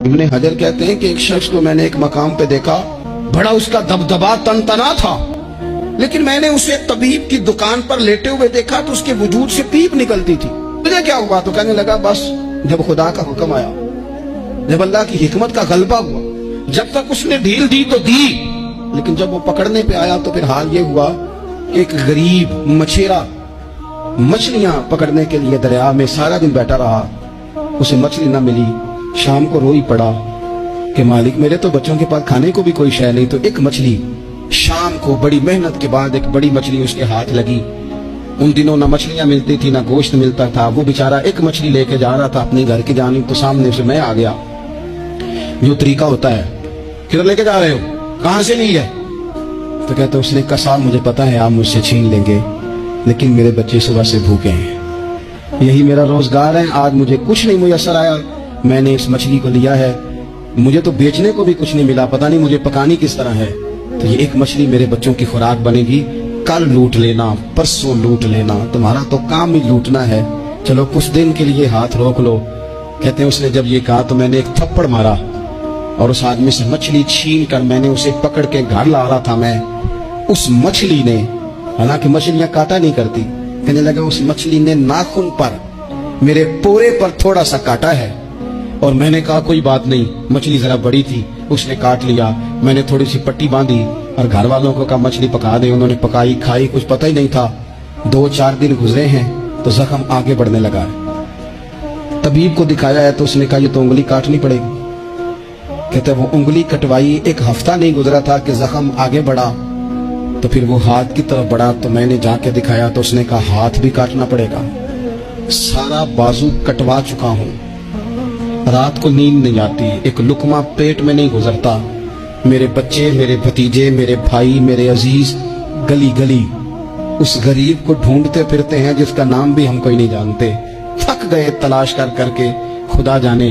ابن حجر کہتے ہیں کہ ایک شخص کو میں نے ایک مقام پہ دیکھا، بڑا اس کا دبدبا تنتنا تھا، لیکن میں نے اسے طبیب کی دکان پر لیٹے ہوئے دیکھا تو اس کے وجود سے پیپ نکلتی تھی۔ مجھے کیا ہوا؟ تو کہنے لگا بس جب خدا کا حکم آیا، جب اللہ کی حکمت کا غلبہ ہوا، جب تک اس نے ڈھیل دی تو دی، لیکن جب وہ پکڑنے پہ آیا تو پھر حال یہ ہوا کہ ایک غریب مچھیرا مچھلیاں پکڑنے کے لیے دریا میں سارا دن بیٹھا رہا، اسے مچھلی نہ ملی، شام کو روئی پڑا کہ مالک میرے تو بچوں کے پاس کھانے کو بھی کوئی شے نہیں۔ تو ایک مچھلی شام کو بڑی محنت کے بعد ایک بڑی مچھلی اس کے ہاتھ لگی۔ ان دنوں نہ مچھلیاں ملتی تھی نہ گوشت ملتا تھا، وہ بیچارہ ایک مچھلی لے کے جا رہا تھا اپنے گھر کی جانب، تو سامنے سے میں آ گیا، جو طریقہ ہوتا ہے، کدھر لے کے جا رہے ہو، کہاں سے لی ہے؟ تو کہتے اس نے کہا صاحب مجھے پتا ہے آپ مجھ سے چھین لیں گے، لیکن میرے بچے صبح سے بھوکے ہیں، یہی میرا روزگار ہے، آج مجھے کچھ نہیں میسر آیا، میں نے اس مچھلی کو لیا ہے، مجھے تو بیچنے کو بھی کچھ نہیں ملا، پتہ نہیں مجھے پکانی کس طرح ہے، تو یہ ایک مچھلی میرے بچوں کی خوراک بنے گی، کل لوٹ لینا، پرسوں لوٹ لینا، تمہارا تو کام ہی لوٹنا ہے، چلو کچھ دن کے لیے ہاتھ روک لو۔ کہتے ہیں اس نے جب یہ کہا تو میں نے ایک تھپڑ مارا اور اس آدمی سے مچھلی چھین کر میں نے اسے پکڑ کے گھر لا رہا تھا میں، اس مچھلی نے، حالانکہ مچھلیاں کاٹا نہیں کرتی، کہنے لگا اس مچھلی نے ناخن پر میرے پورے پر تھوڑا سا کاٹا ہے، اور میں نے کہا کوئی بات نہیں، مچھلی ذرا بڑی تھی، اس نے کاٹ لیا، میں نے تھوڑی سی پٹی باندھی اور گھر والوں کو کہا مچھلی پکا دیں، انہوں نے پکائی کھائی، کچھ پتہ ہی نہیں تھا، 2-4 دن گزرے ہیں تو زخم آگے بڑھنے لگا ہے۔ طبیب کو دکھایا ہے تو اس نے کہا یہ تو انگلی کاٹنی پڑے گی۔ کہتے وہ انگلی کٹوائی، 1 ہفتہ نہیں گزرا تھا کہ زخم آگے بڑھا، تو پھر وہ ہاتھ کی طرف بڑھا تو میں نے جا کے دکھایا تو اس نے کہا ہاتھ بھی کاٹنا پڑے گا، سارا بازو کٹوا چکا ہوں، رات کو نیند نہیں آتی، ایک لقمہ پیٹ میں نہیں گزرتا، میرے بچے، میرے بھتیجے، میرے بھائی، میرے عزیز گلی گلی اس غریب کو ڈھونڈتے پھرتے ہیں جس کا نام بھی ہم کوئی نہیں جانتے، تھک گئے تلاش کر کر کے، خدا جانے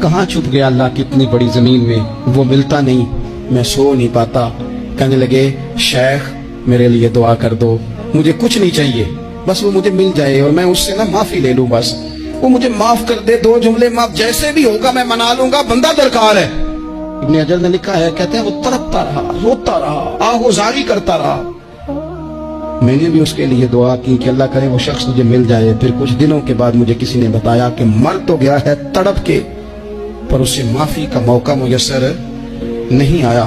کہاں چھپ گیا اللہ کی اتنی بڑی زمین میں، وہ ملتا نہیں، میں سو نہیں پاتا۔ کہنے لگے شیخ میرے لیے دعا کر دو، مجھے کچھ نہیں چاہیے، بس وہ مجھے مل جائے اور میں اس سے نہ معافی لے لوں، بس وہ مجھے معاف کر دے، 2 جملے معاف، جیسے بھی ہوگا میں منا لوں گا، بندہ درکار ہے۔ ابن حجر نے لکھا ہے، کہتے ہیں وہ تڑپتا رہا، روتا رہا، آہوزاری کرتا رہا۔ میں نے بھی اس کے لیے دعا کی کہ اللہ کرے وہ شخص مجھے مل جائے۔ پھر کچھ دنوں کے بعد مجھے کسی نے بتایا کہ مر تو گیا ہے تڑپ کے، پر اسے معافی کا موقع میسر نہیں آیا۔